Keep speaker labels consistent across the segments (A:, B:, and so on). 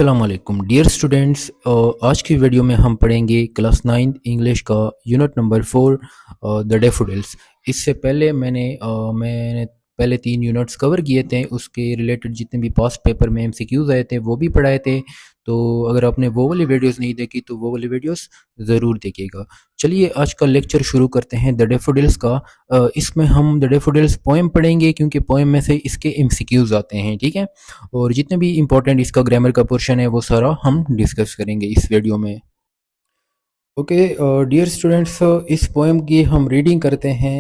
A: अस्सलाम वालेकुम dear students. आज की वीडियो में हम पढ़ेंगे क्लास 9 इंग्लिश का यूनिट नंबर 4 द डैफोडिल्स। इससे पहले मैंने पहले 3 यूनिट्स कवर किए थे, उसके रिलेटेड जितने भी पास्ट पेपर में एमसीक्यूज आए थे वो भी पढ़ाए थे। तो अगर आपने वो वाली वीडियोस नहीं देखी तो वो वाली वीडियोस ज़रूर देखिएगा। चलिए आज का लेक्चर शुरू करते हैं द डैफोडिल्स का। इसमें हम द डैफोडिल्स पोएम पढ़ेंगे क्योंकि पोएम में से इसके एमसीक्यूज आते हैं, ठीक है। और जितने भी इम्पोर्टेंट इसका ग्रामर का पोर्शन है वो सारा हम डिस्कस करेंगे इस वीडियो में। ओके डियर स्टूडेंट्स, इस पोएम की हम रीडिंग करते हैं।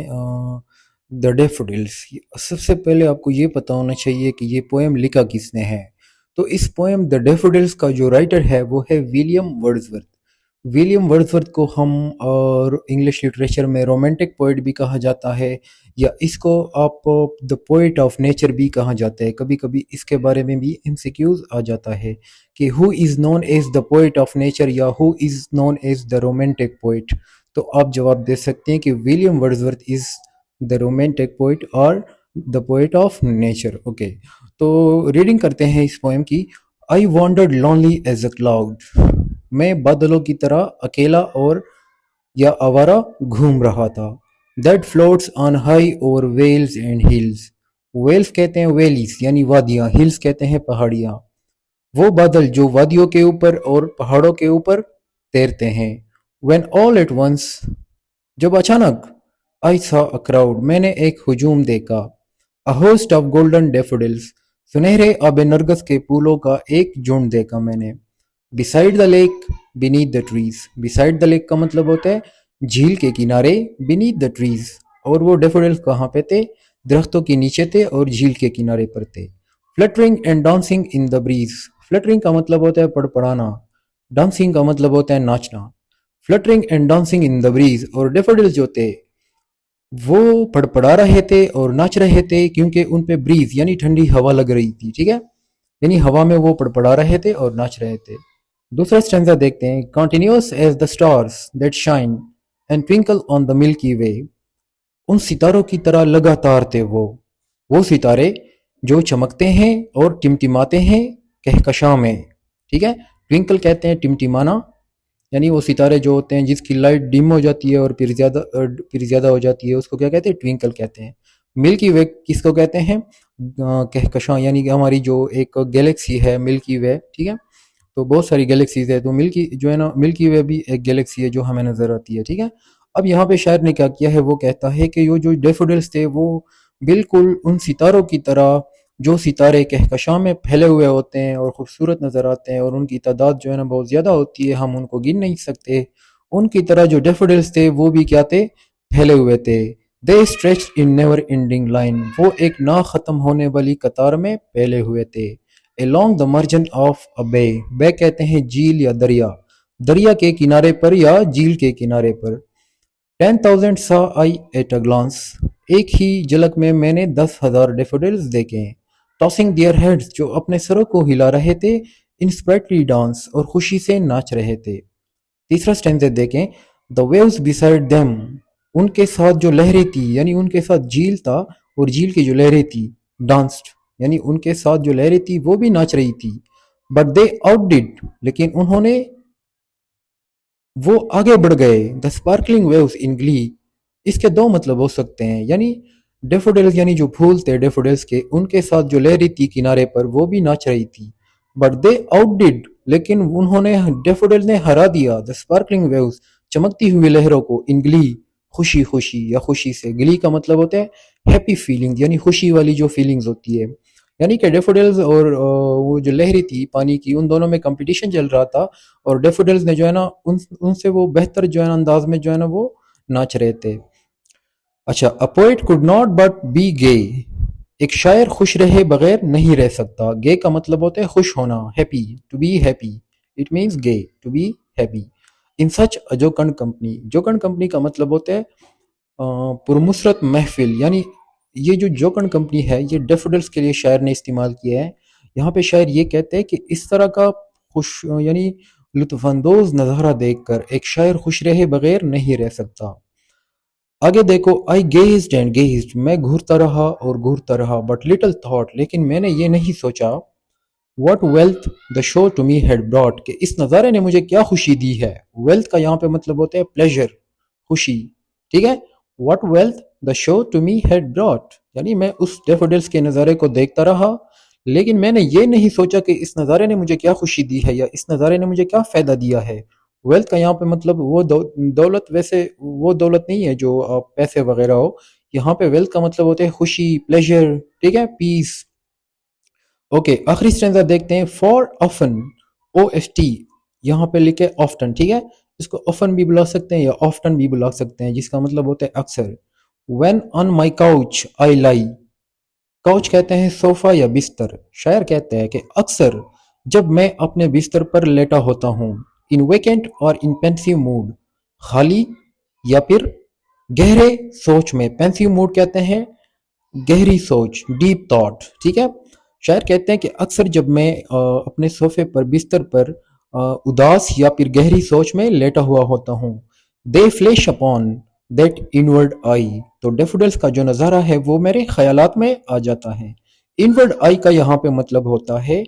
A: The daffodils. सबसे पहले आपको ये पता होना चाहिए कि ये पोएम लिखा किसने है। तो इस पोएम द डैफोडिल्स का जो राइटर है वो है विलियम वर्ड्सवर्थ। विलियम वर्ड्सवर्थ को हम और इंग्लिश लिटरेचर में रोमांटिक पोइट भी कहा जाता है, या इसको आप द पोइट ऑफ नेचर भी कहा जाता है। कभी कभी इसके बारे में भी एमसीक्यूज आ जाता है कि who is known as the poet of nature या who is known as the romantic poet. तो आप जवाब दे सकते हैं कि William Wordsworth is the romantic poet और the poet of nature. Okay, तो रीडिंग करते हैं इस पोएम की। I wandered lonely as a cloud. मैं बादलों की तरह अकेला और या आवारा घूम रहा था। That floats on high over vales and hills. Vales कहते हैं वैलीज यानी वादियां, हिल्स कहते हैं पहाड़ियां। वो बादल जो वादियों के ऊपर और पहाड़ों के ऊपर तैरते हैं। When all at once, जब अचानक, I saw a crowd, मैंने एक हुजूम देखा। A host of golden daffodils, सुनहरे आब नरगस के फूलों का एक झुंड देखा मैंने। Beside the lake, beneath the trees, beside the lake का मतलब होता है झील के किनारे, beneath the trees, और वो डेफोडिल्स कहाँ पे थे? दरख्तों के नीचे थे और झील के किनारे पर थे। Fluttering and dancing in the breeze, fluttering का मतलब होता है पड़पड़ाना, डांसिंग का मतलब होता है नाचना। Fluttering and dancing in the breeze, और डेफोडिल्स जो थे वो पड़पड़ा रहे थे और नाच रहे थे क्योंकि उन पे ब्रीज यानी ठंडी हवा लग रही थी, ठीक है। यानी हवा में वो पड़पड़ा रहे थे और नाच रहे थे। दूसरा स्टेंजा देखते हैं। Continuous as the stars that shine and twinkle on the milky way, उन सितारों की तरह लगातार थे वो सितारे जो चमकते हैं और टिमटिमाते हैं कहकशां में, ठीक है। ट्विंकल कहते हैं टिमटिमाना, यानी वो सितारे जो होते हैं जिसकी लाइट डिम हो जाती है और फिर ज्यादा हो जाती है, उसको क्या कहते हैं? ट्विंकल कहते हैं। मिल्की वे किसको कहते हैं? कहकशां, यानी कि हमारी जो एक गैलेक्सी है मिल्की वे, ठीक है। तो बहुत सारी गैलेक्सीज है, तो मिल्की जो है ना, मिल्की वे भी एक गैलेक्सी है जो हमें नजर आती है, ठीक है। अब यहाँ पे शायर ने क्या किया है, वो कहता है कि ये जो डेफोडिल्स थे वो बिल्कुल उन सितारों की तरह, जो सितारे कहकशां में फैले हुए होते हैं और खूबसूरत नजर आते हैं और उनकी तादाद जो है ना बहुत ज्यादा होती है, हम उनको गिन नहीं सकते। उनकी तरह जो डेफोडिल्स थे वो भी क्या थे? फैले हुए थे। They stretch in never ending line, वो एक ना खत्म होने वाली कतार में फैले हुए थे। along the margin of a bay, bay कहते हैं झील या दरिया, दरिया के किनारे पर या झील के किनारे पर। 10,000 saw I at a glance, एक ही झलक में मैंने 10,000 डेफोडिल्स देखे। टॉसिंग देयर हेड्स, जो अपने सरों को हिला रहे थे। इन स्प्राइटली डांस, और खुशी से नाच रहे थे। तीसरा स्टेंजा देखें। द वेव्स बिसाइड देम, उनके साथ जो लहरें थी, यानी उनके साथ झील था और झील की जो लहरें थी, डांस्ड, यानी उनके साथ जो लहरें थी वो भी नाच रही थी। बट दे आउटडिड, लेकिन उन्होंने, वो आगे बढ़ गए। The sparkling waves in Glee, इसके दो मतलब हो सकते हैं, यानी डेफोडिल्स यानी जो फूल थे डेफोडिल्स के, उनके साथ जो लहरी थी किनारे पर वो भी नाच रही थी। बट दे आउटडिड, लेकिन उन्होंने, डेफोडिल्स ने हरा दिया द स्पार्कलिंग वेव्स, चमकती हुई लहरों को, इन ग्ली, खुशी खुशी या खुशी से। ग्ली का मतलब होता है हैप्पी फीलिंग, यानी खुशी वाली जो फीलिंग्स होती है। यानी कि डेफोडिल्स और वो जो लहरी थी पानी की, उन दोनों में कंपटीशन चल रहा था, और डेफोडिल्स ने जो है ना उनसे वो बेहतर जो है ना अंदाज में जो है ना वो नाच रहे थे। अच्छा, a poet could not but be gay, एक शायर खुश रहे बगैर नहीं रह सकता। गे का मतलब होता है खुश होना, happy, to be happy, it means gay, to be happy. In such a jocund company, jocund company का मतलब होता है पुरमुसरत महफिल, यानी ये जो जोकंड कंपनी है ये डेफोडिल्स के लिए शायर ने इस्तेमाल किया है। यहाँ पे शायर ये कहते हैं कि इस तरह का खुश यानी लुत्फानंदोज नज़ारा देखकर एक शायर खुश रहे बगैर नहीं रह सकता। आगे देखो। आई गेज्ड एंड गेज्ड, मैं घूरता रहा और घूरता रहा। बट लिटिल थॉट, लेकिन मैंने ये नहीं सोचा। What wealth the show to me had brought, कि इस नज़ारे ने मुझे क्या खुशी दी है। वेल्थ का यहाँ पे मतलब होता है प्लेजर, खुशी, ठीक है। What wealth the show to me had brought, यानी मैं उस डेफोडिल्स के नज़ारे को देखता रहा, लेकिन मैंने ये नहीं सोचा कि इस नज़ारे ने मुझे क्या खुशी दी है या इस नज़ारे ने मुझे क्या फ़ायदा दिया है। वेल्थ का यहाँ पे मतलब वो दौलत, वैसे वो दौलत नहीं है जो पैसे वगैरह हो। यहाँ पे वेल्थ का मतलब होता है खुशी, प्लेजर, ठीक है, पीस। ओके, आखिरी स्टैंजा देखते हैं। For often, O F T, यहाँ पे लिखे ऑफ्टन, ठीक है। इसको ऑफन भी बुला सकते हैं या ऑफ्टन भी बुला सकते हैं, जिसका मतलब होता है अक्सर। When on my couch I lie, couch कहते हैं सोफा या बिस्तर। शायर कहते हैं कि अक्सर जब मैं अपने बिस्तर पर लेटा होता हूँ, इन वेकेंट और इन पेंसिव मूड, खाली या फिर गहरे सोच में। पेंसिव मूड कहते हैं गहरी सोच, डीप थॉट, ठीक है। शायर कहते हैं कि अक्सर जब मैं अपने सोफे पर, बिस्तर पर उदास या फिर गहरी सोच में लेटा हुआ होता हूँ, दे फ्लैश अपॉन दैट इनवर्ड आई, तो डेफोडिल्स का जो नज़ारा है वो मेरे ख्यालात में आ जाता है। इनवर्ड आई का यहाँ पे मतलब होता है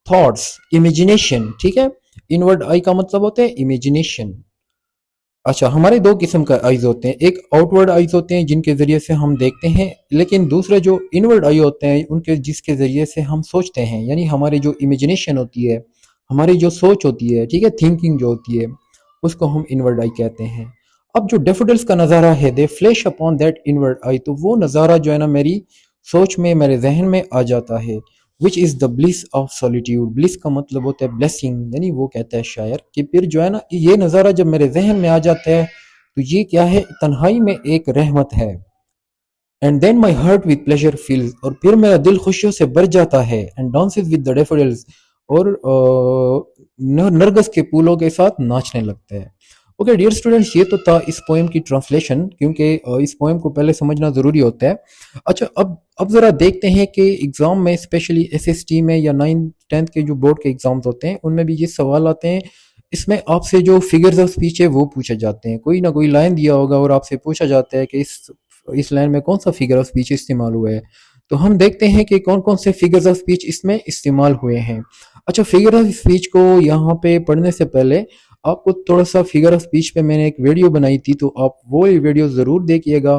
A: थॉट्स, इमेजिनेशन, ठीक है। इनवर्ड आई का मतलब होता है इमेजिनेशन। अच्छा, हमारे दो किस्म का आइज होते हैं। एक आउटवर्ड आइज होते हैं जिनके जरिए से हम देखते हैं, लेकिन दूसरे जो इनवर्ड आई होते हैं उनके, जिसके जरिए से हम सोचते हैं, यानी हमारी जो इमेजिनेशन होती है, हमारी जो सोच होती है, ठीक है, थिंकिंग जो होती है, उसको हम इनवर्ड आई कहते हैं। अब जो डेफोडिल्स का नज़ारा है, दे फ्लैश अपॉन दैट इनवर्ड आई, तो वो नज़ारा जो है ना मेरी सोच में, मेरे जहन में आ जाता है। Which is the bliss of solitude, bliss का मतलब होता है ब्लेसिंग, यानी वो कहता है शायर कि फिर जो है ना ये नज़ारा जब मेरे जहन में आ जाता है तो ये क्या है, तन्हाई में एक रहमत है। And then my heart with pleasure fills, और फिर मेरा दिल खुशियों से भर जाता है। And dances with the daffodils, और नरगस के फूलों के साथ नाचने लगता है। ओके डियर स्टूडेंट्स, ये तो था इस पोएम की ट्रांसलेशन, क्योंकि इस पोएम को पहले समझना ज़रूरी होता है। अच्छा, अब ज़रा देखते हैं कि एग्ज़ाम में, स्पेशली एसएसटी में या 9th 10th के जो बोर्ड के एग्ज़ाम्स होते हैं उनमें भी ये सवाल आते हैं। इसमें आपसे जो फिगर्स ऑफ स्पीच है वो पूछे जाते हैं। कोई ना कोई लाइन दिया होगा और आपसे पूछा जाता है कि इस लाइन में कौन सा फिगर ऑफ स्पीच इस्तेमाल हुआ है। तो हम देखते हैं कि कौन कौन से फिगर्स ऑफ स्पीच इसमें इस्तेमाल हुए हैं। अच्छा, फिगर ऑफ स्पीच को यहाँ पे पढ़ने से पहले आपको थोड़ा सा फिगर ऑफ स्पीच पे मैंने एक वीडियो बनाई थी, तो आप वो वीडियो ज़रूर देखिएगा।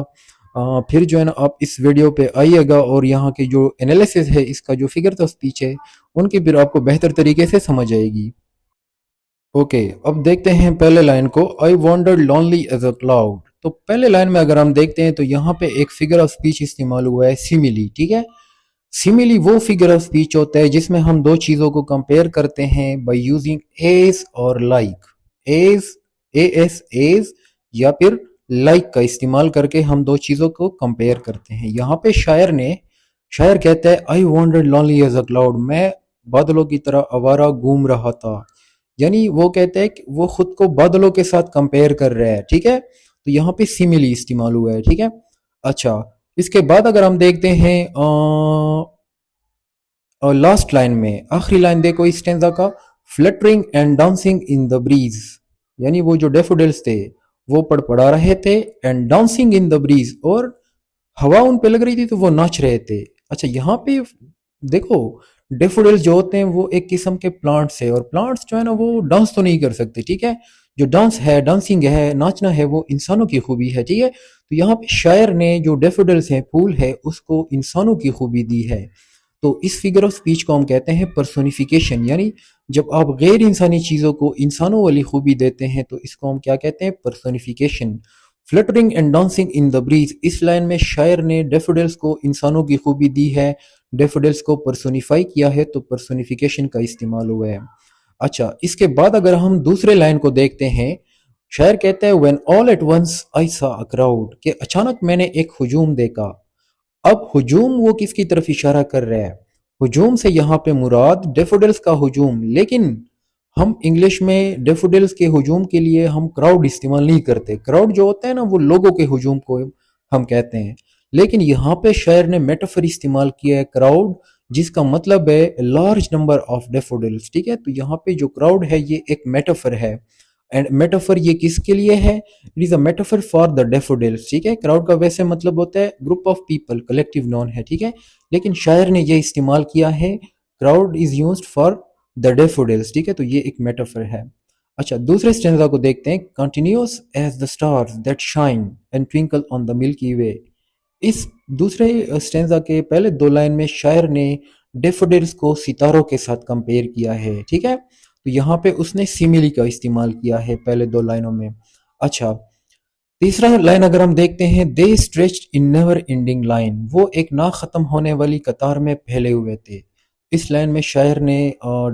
A: फिर जो है ना आप इस वीडियो पे आइएगा और यहाँ की जो एनालिसिस है इसका, जो फिगर ऑफ स्पीच है उनकी, फिर आपको बेहतर तरीके से समझ आएगी। ओके, अब देखते हैं पहले लाइन को। I wandered lonely as a cloud, तो पहले लाइन में अगर हम देखते हैं तो यहाँ पे एक फिगर ऑफ स्पीच इस्तेमाल हुआ है, सिमिली, ठीक है। सिमिली वो फिगर ऑफ स्पीच होता है जिसमें हम दो चीजों को कंपेयर करते हैं बाय यूजिंग एज और like. As, A S, as, या फिर लाइक का इस्तेमाल करके हम दो चीजों को कंपेयर करते हैं। यहाँ पे शायर कहता है I wandered lonely as a cloud, मैं बादलों की तरह आवारा घूम रहा था। यानी वो कहते हैं कि वो खुद को बादलों के साथ कंपेयर कर रहा है, ठीक है। तो यहाँ पे सिमिली इस्तेमाल हुआ है, ठीक है। अच्छा, इसके बाद अगर हम देखते हैं और लास्ट लाइन में, आखिरी लाइन देखो इस स्टेंजा का, fluttering and dancing in the breeze, यानी वो जो डेफोडिल्स थे वो पड़पड़ा रहे थे, and dancing in the breeze, और हवा उन पे लग रही थी तो वो नाच रहे थे। अच्छा, यहाँ पे देखो, डेफोडिल्स जो होते हैं वो एक किस्म के प्लांट्स है, और प्लांट्स जो है ना वो डांस तो नहीं कर सकते, ठीक है। जो डांस है, डांसिंग है, नाचना है, वो इंसानों की खूबी है, ठीक है। तो यहाँ पे शायर ने जो डेफोडिल्स हैं, फूल है, उसको इंसानों की खूबी दी है। तो इस फिगर ऑफ स्पीच को हम कहते हैं पर्सोनिफिकेशन, यानी जब आप गैर इंसानी चीज़ों को इंसानों वाली खूबी देते हैं तो इसको हम क्या कहते हैं, personification. Fluttering and dancing in the breeze, इस लाइन में शायर ने डेफोडिल्स को इंसानों की खूबी दी है, डेफोडिल्स को पर्सोनिफाई किया है, तो पर्सोनिफिकेशन का इस्तेमाल हुआ है। अच्छा, इसके बाद अगर हम दूसरे लाइन को देखते हैं, शायर कहता है when all at once I saw a crowd, कि अचानक मैंने एक हुजूम देखा। अब हुजूम वो किसकी तरफ इशारा कर रहा है, हुजूम से यहाँ पे मुराद डेफोडिल्स का हुजूम, लेकिन हम इंग्लिश में डेफोडिल्स के हुजूम के लिए हम क्राउड इस्तेमाल नहीं करते। क्राउड जो होता है ना वो लोगों के हुजूम को हम कहते हैं, लेकिन यहाँ पे शायर ने मेटाफर इस्तेमाल किया है क्राउड, जिसका मतलब है लार्ज नंबर ऑफ डेफोडिल्स, ठीक है। तो यहाँ पे जो क्राउड है ये एक मेटाफर है, एंड मेटाफर ये किसके लिए है, it is a metaphor for the daffodils, ठीक है। क्राउड का वैसे मतलब होता है group of people, collective noun है, ठीक है, लेकिन शायर ने ये इस्तेमाल किया है crowd is used for the daffodils, ठीक है, तो ये एक मेटाफर है। अच्छा, दूसरे स्टेंजा को देखते हैं। Continuous as the stars that shine and twinkle on the milky way. इस दूसरे स्टेंजा के पहले दो लाइन में शायर ने डेफोडिल्स को सितारों के साथ कंपेयर किया है, ठीक है, तो यहाँ पे उसने सिमिली का इस्तेमाल किया है पहले दो लाइनों में। अच्छा, तीसरा लाइन अगर हम देखते हैं, they stretched in never ending line, वो एक ना खत्म होने वाली कतार में फैले हुए थे। इस लाइन में शायर ने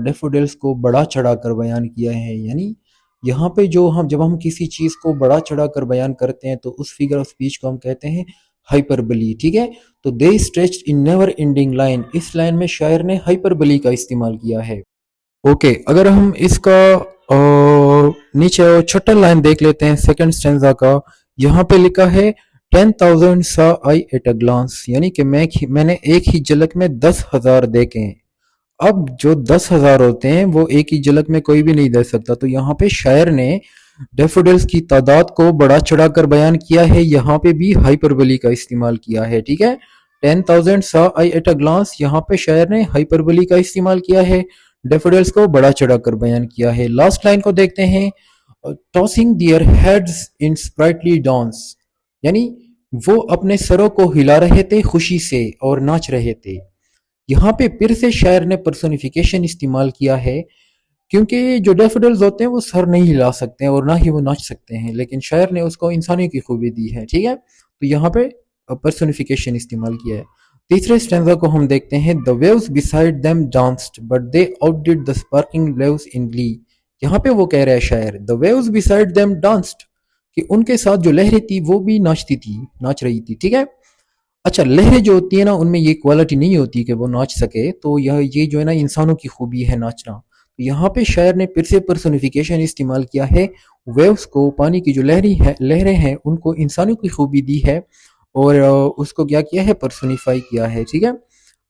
A: डेफोडिल्स को बड़ा चढ़ाकर बयान किया है, यानी यहाँ पे जो हम जब हम किसी चीज को बड़ा चढ़ाकर बयान करते हैं तो उस फिगर ऑफ स्पीच को हम कहते हैं हाइपरबली, ठीक है। तो they stretched in never ending line, इस लाइन में शायर ने हाइपरबली का इस्तेमाल किया है। ओके, अगर हम इसका नीचे छठा लाइन देख लेते हैं सेकंड स्टेंजा का। यहाँ पे लिखा है 10,000 सा आई एट अ ग्लांस, यानी कि मैंने एक ही झलक में 10,000 देखे। अब जो 10,000 होते हैं वो एक ही झलक में कोई भी नहीं दे सकता, तो यहाँ पे शायर ने डेफोडिल्स की तादाद को बढ़ा चढ़ाकर बयान किया है, यहाँ पे भी हाइपरबली का इस्तेमाल किया है, ठीक है। 10,000 सा आई एट अ ग्लांस, यहाँ पे शायर ने हाइपरबली का इस्तेमाल किया है, डेफोडिल्स को बढ़ा चढ़ाकर बयान किया है। लास्ट लाइन को देखते हैं। Tossing their heads in sprightly dance, यानी वो अपने सरों को हिला रहे थे खुशी से और नाच रहे थे। यहाँ पे फिर से शायर ने पर्सोनिफिकेशन इस्तेमाल किया है, क्योंकि जो डैफोडिल्स होते हैं वो सर नहीं हिला सकते हैं और ना ही वो नाच सकते हैं, लेकिन शायर ने उसको इंसानी की खूबी दी है, ठीक है, तो यहाँ पे पर्सोनिफिकेशन इस्तेमाल किया है। तीसरे स्टैंजा को हम देखते हैं। The waves beside them danced but they outdid the sparkling waves in glee. यहाँ पे वो कह रहा है शायर, the waves beside them danced, कि उनके साथ जो लहरें थी वो भी नाच रही थी, ठीक है। अच्छा, लहरें जो होती है ना उनमें ये क्वालिटी नहीं होती कि वो नाच सके, तो यह ये जो है ना इंसानों की खूबी है नाचना। तो यहाँ पे शायर ने फिर से पर्सोनिफिकेशन इस्तेमाल किया है। वेव्स को, पानी की जो लहरें हैं उनको इंसानों की खूबी दी है और उसको क्या किया है, पर्सोनिफाई किया है, ठीक है।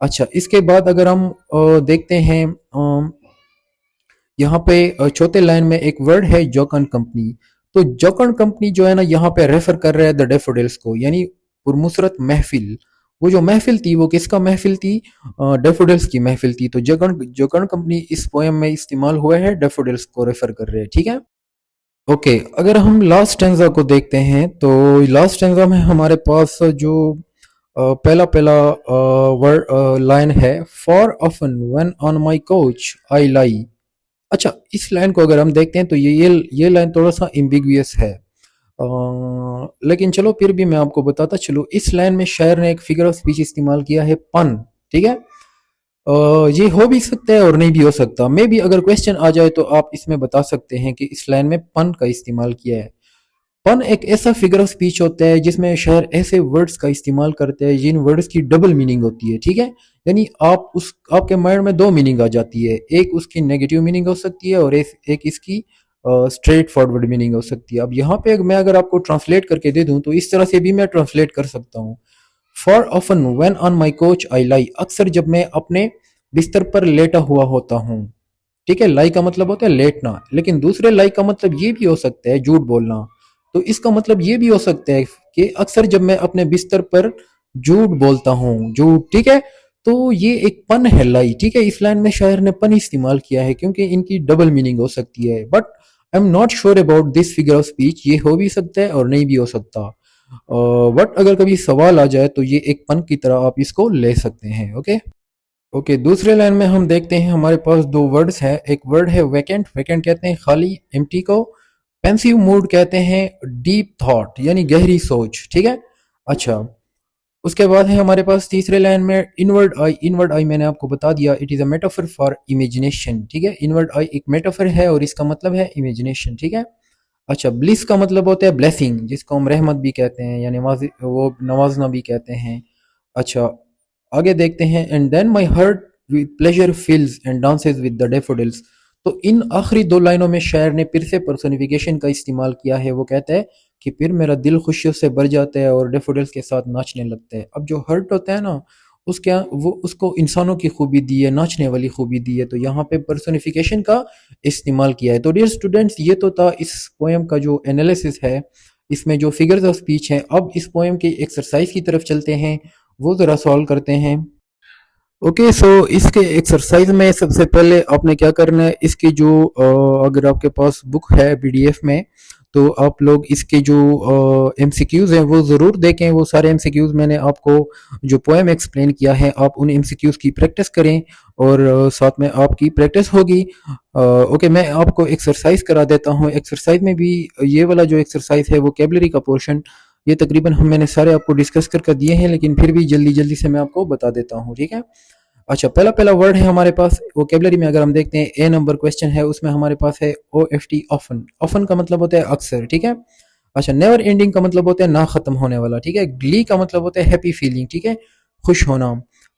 A: अच्छा, इसके बाद अगर हम देखते हैं, यहाँ पे चौथे लाइन में एक वर्ड है जोकन कंपनी। तो जोकन कंपनी जो है ना यहाँ पे रेफर कर रहा है द डेफोडिल्स को, यानी पुरमुसरत महफिल। वो जो महफिल थी वो किसका महफिल थी, डेफोडिल्स की महफिल थी। तो जोकन जोकन कंपनी इस पोएम में इस्तेमाल हुआ है, डेफोडिल्स को रेफर कर रहे हैं, ठीक है। ओके, अगर हम लास्ट स्टैंजा को देखते हैं तो लास्ट स्टैंजा में हमारे पास जो पहला पहला वर्ड लाइन है, for often when on my couch I lie. अच्छा, इस लाइन को अगर हम देखते हैं तो ये लाइन थोड़ा सा एम्बिगुअस है, लेकिन चलो फिर भी मैं आपको बताता चलूँ। इस लाइन में शायर ने एक फिगर ऑफ स्पीच इस्तेमाल किया है, पन, ठीक है। ये हो भी सकता है और नहीं भी हो सकता, मे भी अगर क्वेश्चन आ जाए तो आप इसमें बता सकते हैं कि इस लाइन में पन का इस्तेमाल किया है। पन एक ऐसा फिगर ऑफ स्पीच होता है जिसमें शायर ऐसे वर्ड्स का इस्तेमाल करते हैं जिन वर्ड्स की डबल मीनिंग होती है, ठीक है। यानी आपके माइंड में दो मीनिंग आ जाती है, एक उसकी नेगेटिव मीनिंग हो सकती है और एक इसकी स्ट्रेट फॉरवर्ड मीनिंग हो सकती है। अब यहाँ पे मैं अगर आपको ट्रांसलेट करके दे दूं तो इस तरह से भी मैं ट्रांसलेट कर सकता हूँ। For often when on my couch I lie, अक्सर जब मैं अपने बिस्तर पर लेटा हुआ होता हूँ, ठीक है। लाई का मतलब होता है लेटना, लेकिन दूसरे लाई का मतलब ये भी हो सकता है झूठ बोलना। तो इसका मतलब ये भी हो सकता है कि अक्सर जब मैं अपने बिस्तर पर झूठ बोलता हूँ, झूठ, ठीक है। तो ये एक पन है लाई, ठीक है। इस लाइन में शायर ने पन इस्तेमाल किया है क्योंकि इनकी डबल मीनिंग हो सकती है, but I am not sure about this figure of speech, ये हो भी सकता है और नहीं भी हो सकता। बट अगर कभी सवाल आ जाए तो ये एक पन की तरह आप इसको ले सकते हैं, ओके। ओके, दूसरे लाइन में हम देखते हैं हमारे पास दो वर्ड्स हैं। एक वर्ड है वैकेंट, वैकेंट कहते हैं खाली, एम्प्टी को। पेंसिव मूड कहते हैं डीप थॉट, यानी गहरी सोच, ठीक है। अच्छा, उसके बाद है हमारे पास तीसरे लाइन में इनवर्ड आई। इनवर्ड आई मैंने आपको बता दिया, it is a metaphor for imagination, ठीक है। इनवर्ड आई एक मेटाफर है और इसका मतलब है इमेजिनेशन, ठीक है। अच्छा, ब्लिस का मतलब होता है ब्लेसिंग, जिसको हम रहमत भी कहते हैं या नवाजना भी कहते हैं। अच्छा, आगे देखते हैं। And then my heart with pleasure fills and dances with the daffodils. तो इन आखिरी दो लाइनों में शायर ने फिर से पर्सोनिफिकेशन का इस्तेमाल किया है। वो कहता है कि फिर मेरा दिल खुशियों से भर जाता है और डेफोडिल्स के साथ नाचने लगता है। अब जो हर्ट होता है ना, वो उसको इंसानों की खूबी दी है, नाचने वाली खूबी दी है, तो यहाँ पे पर्सोनिफिकेशन का इस्तेमाल किया है। तो डियर स्टूडेंट्स, ये तो था इस पोएम का जो एनालिसिस है, इसमें जो फिगर्स ऑफ स्पीच हैं। अब इस पोएम के एक्सरसाइज की तरफ चलते हैं, वो ज़रा सॉल्व करते हैं। ओके, सो इसके एक्सरसाइज में सबसे पहले आपने क्या करना है, इसके जो अगर आपके पास बुक है पीडीएफ में, तो आप लोग इसके जो एमसीक्यूज हैं वो ज़रूर देखें। वो सारे एमसीक्यूज मैंने आपको जो पोएम एक्सप्लेन किया है, आप उन एमसीक्यूज की प्रैक्टिस करें और साथ में आपकी प्रैक्टिस होगी। ओके, मैं आपको एक्सरसाइज करा देता हूँ। एक्सरसाइज में भी ये वाला जो एक्सरसाइज है, वोकेबलरी का पोर्शन, ये तकरीबन हम मैंने सारे आपको डिस्कस करके दिए हैं, लेकिन फिर भी जल्दी जल्दी से मैं आपको बता देता हूँ, ठीक है। अच्छा, पहला पहला वर्ड है हमारे पास वोकेबलरी में। अगर हम देखते हैं ए नंबर क्वेश्चन है, उसमें हमारे पास है O F T, often. Often का मतलब होता है अक्सर, ठीक है। अच्छा, नेवर एंडिंग का मतलब होता है ना खत्म होने वाला, ठीक है। ग्ली का मतलब होता है हैप्पी फीलिंग, ठीक है, खुश होना।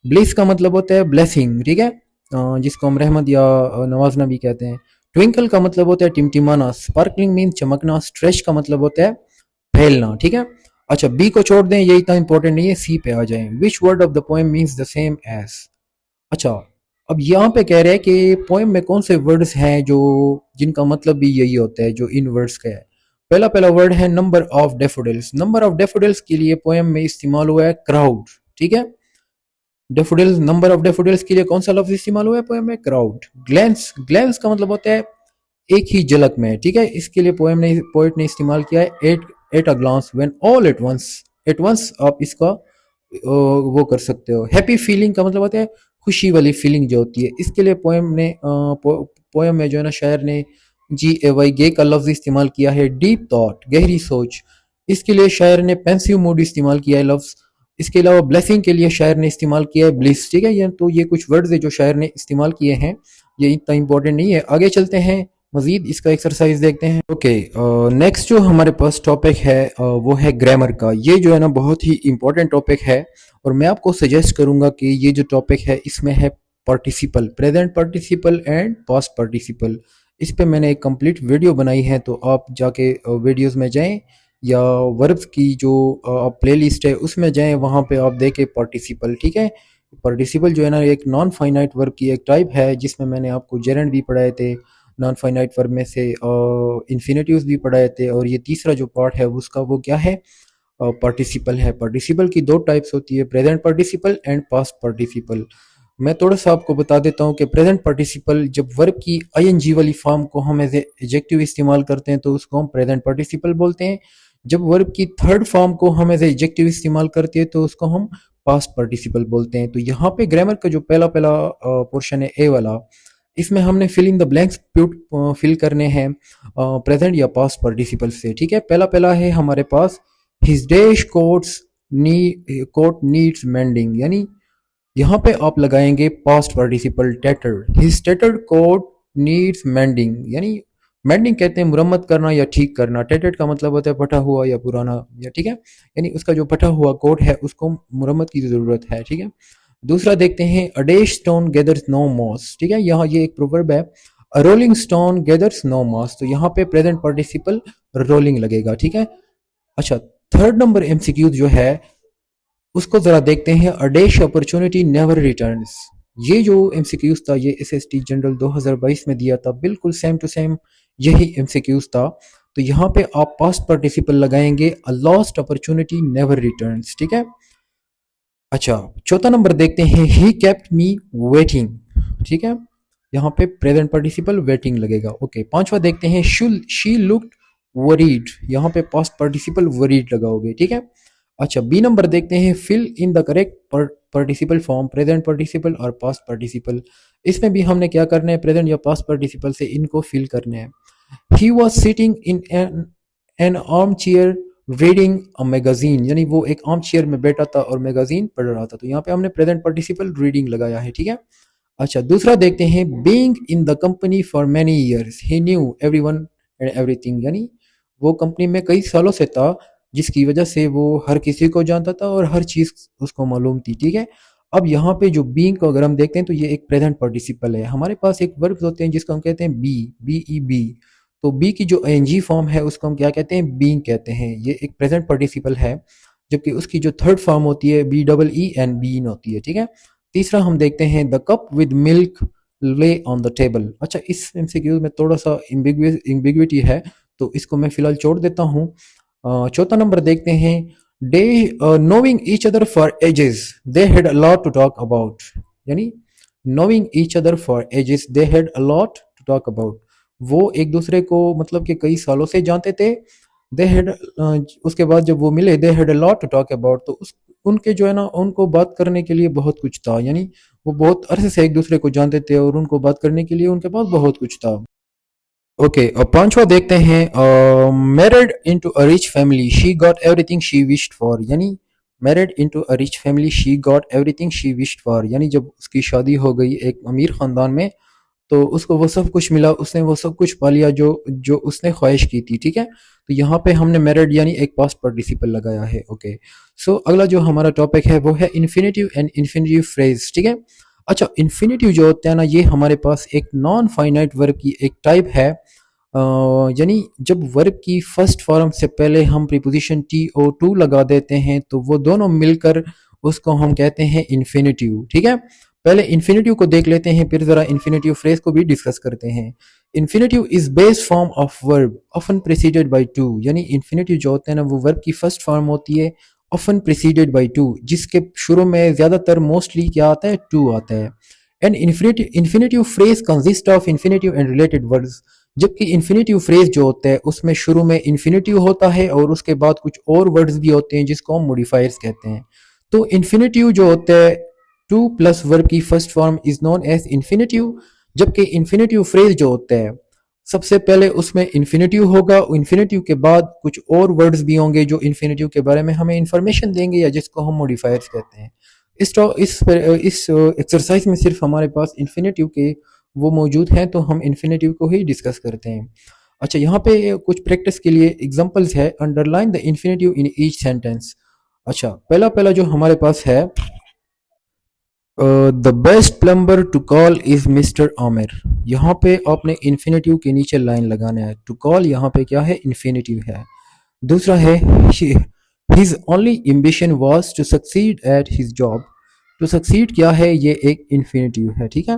A: ब्लिस का मतलब होता है ब्लेसिंग, ठीक है, जिसको हम रहमत या नवाजना भी कहते हैं। ट्विंकल का मतलब होता है टिमटिमाना। स्पार्कलिंग मीन चमकना। स्ट्रेच का मतलब होता है फैलना, ठीक है। अच्छा, बी को छोड़ दें, ये इतना इंपॉर्टेंट नहीं है, सी पे आ जाएं। Which word of the poem means the same as. अच्छा, अब यहाँ पे कह रहे हैं कि पोएम में कौन से वर्ड्स हैं जो जिनका मतलब भी यही होता है जो इन वर्ड्स का है। पहला पहला वर्ड है number of daffodils. Number of daffodils के लिए पोएम में इस्तेमाल हुआ है क्राउड, ठीक है। डेफोडिल्स, नंबर ऑफ डेफोडिल्स के लिए कौन सा लफ्ज इस्तेमाल हुआ है पोएम में? क्राउड। ग्लैंस, ग्लैंस का मतलब होता है एक ही झलक में, ठीक है। इसके लिए पोएट ने इस्तेमाल किया है at at a glance, when all at once. At once आप इसका वो कर सकते हो। हैप्पी फीलिंग का मतलब होता है खुशी वाली फीलिंग जो होती है। इसके लिए पोएम में जो है ना, शायर ने जी ए वाई गे का लफ्ज इस्तेमाल किया है, डीप थॉट, गहरी सोच। इसके लिए शायर ने पेंसिव मूड इस्तेमाल किया है लफ्ज। इसके अलावा ब्लेसिंग के लिए शायर ने इस्तेमाल किया है ब्लिस, ठीक है। ये तो ये कुछ वर्ड्स है जो शायर ने इस्तेमाल किए हैं, ये इतना इंपॉर्टेंट नहीं है। आगे चलते हैं, मजीद इसका एक्सरसाइज देखते हैं। ओके, नेक्स्ट जो हमारे पास टॉपिक है वो है ग्रामर का। ये जो है ना बहुत ही इंपॉर्टेंट टॉपिक है, और मैं आपको सजेस्ट करूंगा कि ये जो टॉपिक है इसमें है participle, present participle and past participle. इस पे मैंने एक कंप्लीट वीडियो बनाई है, तो आप जाके वीडियोस में जाएं या वर्ब्स की जो आप प्लेलिस्ट है उसमें जाएं, वहाँ पे आप देखें पार्टिसिपल, ठीक है। पार्टिसिपल जो है ना एक नॉन फाइनाइट वर्ब की एक टाइप है, जिसमें मैंने आपको जेरेंड भी पढ़ाए थे, नॉन फाइनाइट वर्ब में से इन्फिनेटिव्स भी पढ़ाए थे, और ये तीसरा जो पार्ट है उसका वो क्या है, पार्टिसिपल है। पार्टिसिपल की दो टाइप्स होती है, present participle and past participle. मैं थोड़ा सा आपको बता देता हूँ कि प्रेजेंट पार्टिसिपल, जब वर्ब की आईएनजी वाली फॉर्म को हम एज एडजेक्टिव इस्तेमाल करते हैं तो उसको हम प्रेजेंट पार्टिसिपल बोलते हैं। जब वर्ब की थर्ड फॉर्म को हम एज एडजेक्टिव इस्तेमाल करते हैं तो उसको हम पास्ट पार्टिसिपल बोलते हैं। तो यहाँ पे ग्रामर का जो पहला पहला पोर्शन है ए वाला, इसमें हमने fill in the blanks fill करने हैं प्रेजेंट या पास्ट पार्टिसिपल से, ठीक है। पहला पहला है हमारे पास his dash coat needs mending, यानी यहाँ पे आप लगाएंगे past participle tattered. His tattered coat needs mending, यानी मेंडिंग कहते हैं मुरम्मत करना या ठीक करना। टैटर्ड का मतलब होता है फटा हुआ या पुराना, या ठीक है, यानी उसका जो फटा हुआ कोट है उसको मुरम्मत की जरूरत है, ठीक है। दूसरा देखते हैं, a dash stone gathers no moss, ठीक है। यहाँ ये एक प्रोवर्ब है, a rolling stone gathers no moss, तो यहाँ पे प्रेजेंट पार्टिसिपल रोलिंग लगेगा, ठीक है। अच्छा, थर्ड नंबर एमसीक्यू जो है उसको जरा देखते हैं, a dash opportunity never returns. ये जो एमसीक्यूज था ये एसएसटी जनरल 2022 में दिया था, बिल्कुल सेम टू सेम यही एमसीक्यूज था। तो यहाँ पे आप पास्ट पार्टिसिपल लगाएंगे, a lost opportunity never returns, ठीक है। अच्छा, चौथा नंबर देखते हैं, ही केप्ट मी वेटिंग, ठीक है। यहाँ पे प्रेजेंट पार्टिसिपल वेटिंग लगेगा, ओके। पांचवा देखते हैं, शी लुक्ड वरीड, यहाँ पे पास्ट पार्टिसिपल वरीड लगाओगे, ठीक है। अच्छा, बी नंबर देखते हैं, fill in the correct participle form, present participle और पास्ट पार्टिसिपल। इसमें भी हमने क्या करना है, प्रेजेंट या पास्ट पार्टिसिपल से इनको फिल करने हैं। He was sitting in an arm chair reading a magazine, यानी वो एक आर्म चेयर में बैठा था और मैगजीन पढ़ रहा था, तो यहाँ पे हमने प्रेजेंट पार्टिसिपल रीडिंग लगाया है, ठीक है। अच्छा, दूसरा देखते हैं, being in the company for many years he new everyone and everything, यानी वो कंपनी में कई सालों से था, जिसकी वजह से वो हर किसी को जानता था और हर चीज उसको मालूम थी, ठीक है। अब यहाँ पे जो बीइंग को अगर हम देखते हैं तो ये एक प्रेजेंट पार्टिसिपल है। हमारे पास एक वर्ब होते हैं जिसको हम कहते हैं बी, बी ई बी। तो बी की जो आईएनजी फॉर्म है उसको हम क्या कहते हैं, बीइंग कहते हैं। ये एक प्रेजेंट पार्टिसिपल है, जबकि उसकी जो थर्ड फॉर्म होती है B double E N been होती है, ठीक है। तीसरा हम देखते हैं, the cup with milk lay on the table. अच्छा, इस एमसीक्यू में थोड़ा सा इम्बिग्विटी है, तो इसको मैं फिलहाल छोड़ देता हूँ। चौथा नंबर देखते हैं, they knowing each other for ages they had a lot to talk about. यानी knowing each other for ages they had a lot to talk about। वो एक दूसरे को मतलब कि कई सालों से जानते थे। दे हैड उसके बाद जब वो मिले they had a lot to talk about, तो उस उनके जो है ना उनको बात करने के लिए बहुत कुछ था, यानी वो बहुत अरसे से एक दूसरे को जानते थे और उनको बात करने के लिए उनके पास बहुत कुछ था। ओके, अब पांचवा देखते हैं। Married into a rich family she got everything she wished for, यानी married into a rich family she got everything she wished for, यानी जब उसकी शादी हो गई एक अमीर खानदान में तो उसको वो सब कुछ मिला, उसने वो सब कुछ पा लिया जो जो उसने ख्वाहिश की थी। ठीक है, तो यहाँ पे हमने मैरिड यानी एक पास्ट पार्टिसिपल लगाया है। ओके, सो अगला जो हमारा टॉपिक है वो है इन्फिनेटिव एंड इन्फिनेटिव फ्रेज। ठीक है, अच्छा, इन्फिनेटिव जो होता है ना ये हमारे पास एक नॉन फाइनाइट वर्ब की एक टाइप है। यानी जब वर्ब की फर्स्ट फॉर्म से पहले हम प्रीपोजिशन टी ओ टू लगा देते हैं तो वो दोनों मिलकर उसको हम कहते हैं इन्फिनेटिव। ठीक है, पहले इन्फिनेटिव को देख लेते हैं फिर जरा इन्फिनेटिव फ्रेज को भी डिस्कस करते हैं। Infinitive is base form of verb often preceded by two, यानी इन्फिनेटिव जो होता है ना वो वर्ब की फर्स्ट फॉर्म होती है ऑफन प्रेसिडेड बाय टू, जिसके शुरू में ज्यादातर मोस्टली क्या आता है, टू आता है। And infinitive phrase consist of infinitive and related words, जबकि इन्फिनेटिव फ्रेज जो होता है उसमें शुरू में इन्फिनेटिव होता है और उसके बाद कुछ और वर्ड्स भी होते हैं जिसको हम मॉडिफायर्स कहते हैं। तो इन्फिनेटिव जो होता है टू प्लस वर्ब की first form is known as infinitive, जबकि इन्फिनेटिव फ्रेज जो होता है सबसे पहले उसमें इन्फिनेटिव होगा, इन्फिनेटिव के बाद कुछ और वर्ड्स भी होंगे जो इन्फिनेटिव के बारे में हमें इंफॉर्मेशन देंगे या जिसको हम मॉडिफायर्स कहते हैं। इस एक्सरसाइज में सिर्फ हमारे पास इन्फिनेटिव के वो मौजूद हैं तो हम इन्फिनेटिव को ही डिस्कस करते हैं। अच्छा, यहाँ पे कुछ प्रैक्टिस के लिए एग्जांपल्स है। Underline the infinitive in each sentence. अच्छा, पहला पहला जो हमारे पास है, the best plumber to call is mister Aamir. यहाँ पे आपने इन्फिनेटिव के नीचे लाइन लगाना है। टू कॉल यहाँ पे क्या है, इन्फिनेटिव है। दूसरा है his only ambition was to succeed at his job. To succeed क्या है, ये एक इन्फिनेटिव है। ठीक है,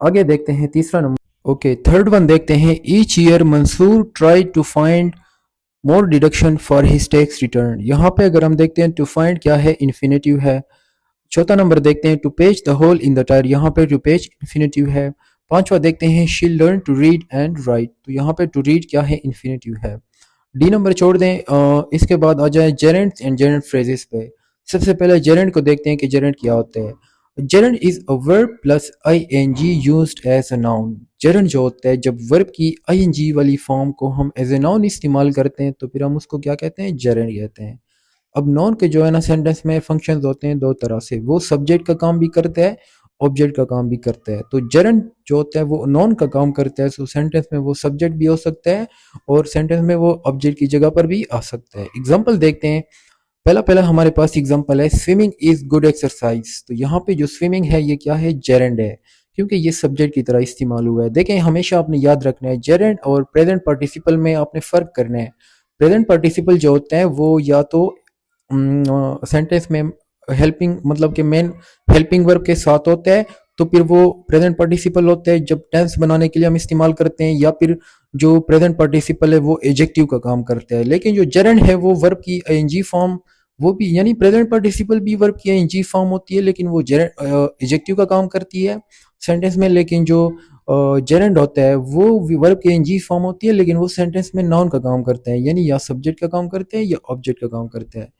A: आगे देखते हैं तीसरा नंबर। ओके, थर्ड वन देखते हैं। Each year Mansoor try to find more deduction for his tax return. यहाँ पे अगर हम देखते हैं टू फाइंड क्या है, इन्फिनेटिव है। चौथा नंबर देखते हैं to patch the hole in the tyre, यहाँ पे टू पेज इन्फिनेटिव है। पांचवा देखते हैं she learn to read and write, तो यहाँ पे टू रीड क्या है, इन्फिनेटिव है। डी नंबर छोड़ दें। इसके बाद आ जाए जेरेंट एंड जेरेंट फ्रेजेस पे। सबसे पहले जेरेंट को देखते हैं कि जेरेंट क्या होता है। Gerund is a verb plus I N G use as a noun. Gerund जो होता है जब वर्ब की आई एन जी वाली फॉर्म को हम एज ए नाउन इस्तेमाल करते हैं तो फिर हम उसको क्या कहते हैं, जेरेंट कहते हैं। अब नॉन के जो है ना सेंटेंस में फंक्शंस होते हैं दो तरह से, वो सब्जेक्ट का काम भी करता है, ऑब्जेक्ट का काम भी करता है। तो जेरेंट जो होता है वो नॉन का काम करता है, सो सेंटेंस में वो सब्जेक्ट भी हो सकता है और सेंटेंस में वो ऑब्जेक्ट की जगह पर भी आ सकता है। एग्जाम्पल देखते हैं। पहला पहला हमारे पास एग्जाम्पल है स्विमिंग इज गुड एक्सरसाइज। तो यहाँ पे जो स्विमिंग है ये क्या है, जेरेंट है, क्योंकि ये सब्जेक्ट की तरह इस्तेमाल हुआ है। देखें, हमेशा आपने याद रखना है जेरेंट और प्रेजेंट पार्टिसिपल में आपने फर्क करना है। प्रेजेंट पार्टिसिपल जो होता है वो या तो सेंटेंस में हेल्पिंग मतलब कि मेन हेल्पिंग वर्ब के साथ होता है तो फिर वो प्रेजेंट पार्टिसिपल होता है जब टेंस बनाने के लिए हम इस्तेमाल करते हैं, या फिर जो प्रेजेंट पार्टिसिपल है वो एडजेक्टिव का काम करता है। लेकिन जो जेरेंट है वो वर्ब की आईएनजी फॉर्म, वो भी यानी प्रेजेंट पार्टिसिपल भी वर्ब की आईएनजी फॉर्म होती है लेकिन वो जेरेंट एडजेक्टिव का काम करती है सेंटेंस में। लेकिन जो जेरेंट होता है वो वर्ब की आईएनजी फॉर्म होती है लेकिन वो सेंटेंस में नाउन का काम करता है, यानी या सब्जेक्ट का काम करते हैं या ऑब्जेक्ट का काम करता है।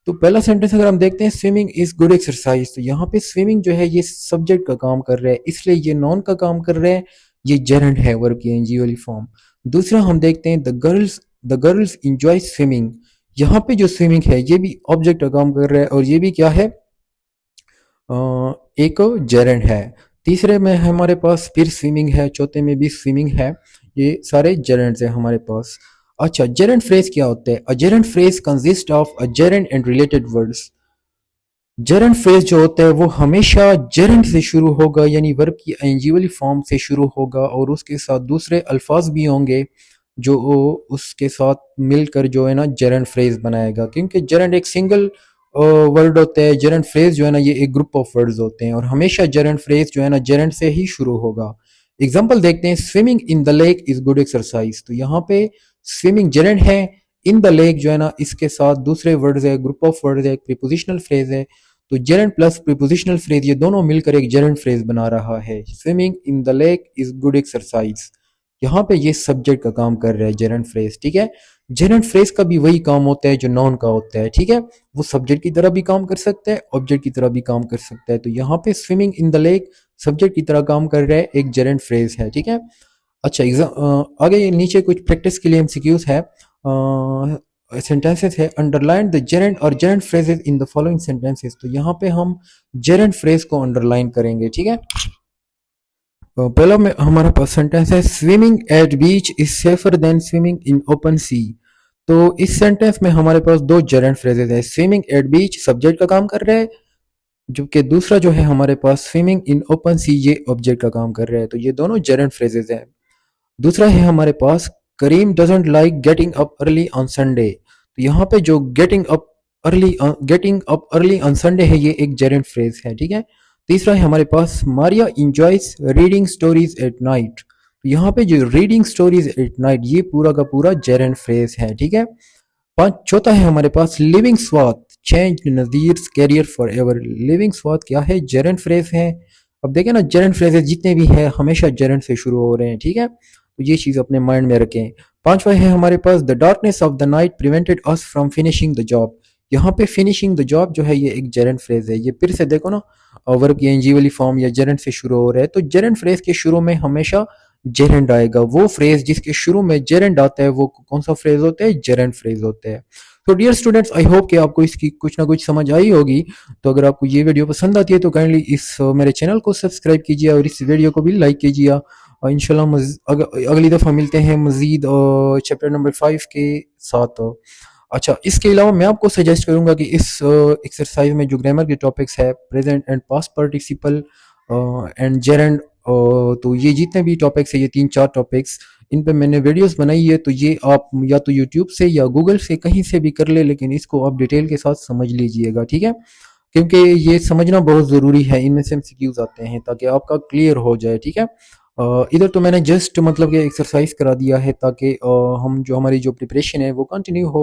A: तो पहला सेंटेंस अगर हम देखते हैं स्विमिंग इज गुड एक्सरसाइज, तो यहाँ पे स्विमिंग जो है ये सब्जेक्ट का काम कर रहा है इसलिए ये नॉन का काम कर रहा है, ये जेरेंट है वर्ब की एनजी वाली फॉर्म। दूसरा हम देखते हैं द गर्ल्स इंजॉय स्विमिंग। यहाँ पे जो स्विमिंग है ये भी ऑब्जेक्ट का काम कर रहा है और ये भी क्या है, एक जेरेंट है। तीसरे में हमारे पास फिर स्विमिंग है, चौथे में भी स्विमिंग है, ये सारे जेरेंट्स हैं हमारे पास। अच्छा, जेरेंट फ्रेज क्या होता है? A gerund phrase consist of a gerund and related words. Gerund phrase जो होता है वो हमेशा जेरेंट से शुरू होगा, यानी वर्ब की आईएनजी वाली फॉर्म से शुरू होगा और उसके साथ दूसरे अल्फाज भी होंगे जो उसके साथ मिलकर जो है ना जेरेंट फ्रेज बनाएगा। क्योंकि जेरेंट एक सिंगल वर्ड होता है, जेरेंट फ्रेज जो है ना ये एक ग्रुप ऑफ वर्ड्स होते हैं और हमेशा जेरेंट फ्रेज जो है ना जेरेंट से ही शुरू होगा। एग्जाम्पल देखते हैं, swimming in the lake is good exercise. तो यहाँ पे स्विमिंग जेरेंट है, इन द लेक जो है ना इसके साथ दूसरे वर्ड्स है, ग्रुप ऑफ वर्ड्स है, एक प्रीपोजिशनल फ्रेज है। तो जेरेंट प्लस प्रीपोजिशनल फ्रेज ये दोनों मिलकर एक जेरेंट फ्रेज बना रहा है। Swimming in the lake is good exercise, यहाँ पे ये सब्जेक्ट का काम कर रहा है जेरेंट फ्रेज, ठीक है। जेरेंट फ्रेज का भी वही काम होता है जो नाउन का होता है, ठीक है। वो सब्जेक्ट की तरह भी काम कर सकता है, ऑब्जेक्ट की तरह भी काम कर सकता है। तो यहाँ पे swimming in the lake subject की तरह काम कर रहा है, एक जेरेंट फ्रेज है, ठीक है। अच्छा आगे नीचे कुछ प्रैक्टिस के लिए एमसीक्यूज है, सेंटेंसेस है। अंडरलाइन द जेरेंट और Geraint phrases in the following sentences, तो यहाँ पे हम जेरेंट फ्रेज को अंडरलाइन करेंगे, ठीक है। पहला में हमारे पास सेंटेंस है swimming at beach is safer than swimming in open sea. तो इस सेंटेंस में हमारे पास दो जेरेंट फ्रेजेस है। स्विमिंग एट बीच सब्जेक्ट का काम कर रहा है, जबकि दूसरा जो है हमारे पास स्विमिंग इन ओपन सी ये ऑब्जेक्ट का काम कर रहा है। तो ये दोनों जेरेंट फ्रेजेस हैं। दूसरा है हमारे पास Karim doesn't like getting up early on Sunday. तो यहाँ पे जो getting up early on Sunday है ये एक जेरेंट फ्रेज है, ठीक है। तीसरा है हमारे पास Maria enjoys reading stories at night. तो यहाँ पे जो रीडिंग स्टोरीज एट नाइट ये पूरा का पूरा जेरेंट फ्रेज है, ठीक है। चौथा है हमारे पास living Swat change Nazir career forever. Living Swat क्या है, जेरेंट फ्रेज है। अब देखें ना, जेरेंट फ्रेजेस जितने भी है हमेशा जेरेंट से शुरू हो रहे हैं, ठीक है। तो ये चीज अपने माइंड में रखें। पांचवा है हमारे पास the darkness of the night prevented us from finishing the job. यहाँ पे फिनिशिंग द जॉब जो है ये एक जेरेंट फ्रेज है। ये फिर से देखो ना, वर्ब की एनजी वाली फॉर्म या जेरेंट से शुरू हो रहा है। तो जेरेंट फ्रेज के शुरू में हमेशा जेरेंट आएगा। वो फ्रेज जिसके शुरू में जेरेंट आता है वो कौन सा फ्रेज होता है, जेरेंट फ्रेज होता है। तो डियर स्टूडेंट्स, आई होप कि आपको इसकी कुछ ना कुछ समझ आई होगी। तो अगर आपको ये वीडियो पसंद आती है तो काइंडली इस मेरे चैनल को सब्सक्राइब कीजिए और इस वीडियो को भी लाइक कीजिए। और इंशाल्लाह अगली दफ़ा मिलते हैं मज़ीद चैप्टर नंबर 5 के साथ। अच्छा, इसके अलावा मैं आपको सजेस्ट करूंगा कि इस एक्सरसाइज में जो ग्रामर के टॉपिक्स है present and past participle and Geraint, तो ये जितने भी टॉपिक्स है, ये 3-4 टॉपिक्स, इन पे मैंने वीडियोस बनाई है। तो ये आप या तो यूट्यूब से या गूगल से कहीं से भी कर ले, लेकिन इसको आप डिटेल के साथ समझ लीजिएगा, ठीक है। क्योंकि ये समझना बहुत ज़रूरी है, इनमें से एमसीक्यूज आते हैं ताकि आपका क्लियर हो जाए, ठीक है। इधर तो मैंने जस्ट मतलब कि एक्सरसाइज करा दिया है ताकि हम जो हमारी जो प्रिपरेशन है वो कंटिन्यू हो,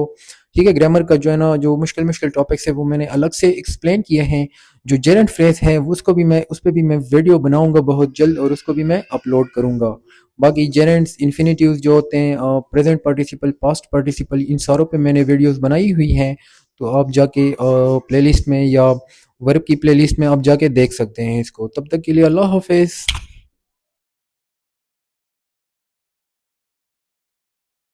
A: ठीक है। ग्रामर का जो है ना, जो मुश्किल मुश्किल टॉपिक्स है वो मैंने अलग से एक्सप्लेन किए हैं। जो जेरेंट फ्रेज है वो उसको भी मैं उस पर भी मैं वीडियो बनाऊंगा बहुत जल्द और उसको भी मैं अपलोड करूंगा। बाकी जेरेंट्स इन्फिनिटिव्स जो होते हैं, प्रेजेंट पार्टिसिपल पास्ट पार्टिसिपल, इन सारों पे मैंने वीडियोस बनाई हुई हैं। तो आप जाके प्लेलिस्ट में या वर्ब की प्लेलिस्ट में आप जाके देख सकते हैं इसको। तब तक के लिए अल्लाह हाफिज़।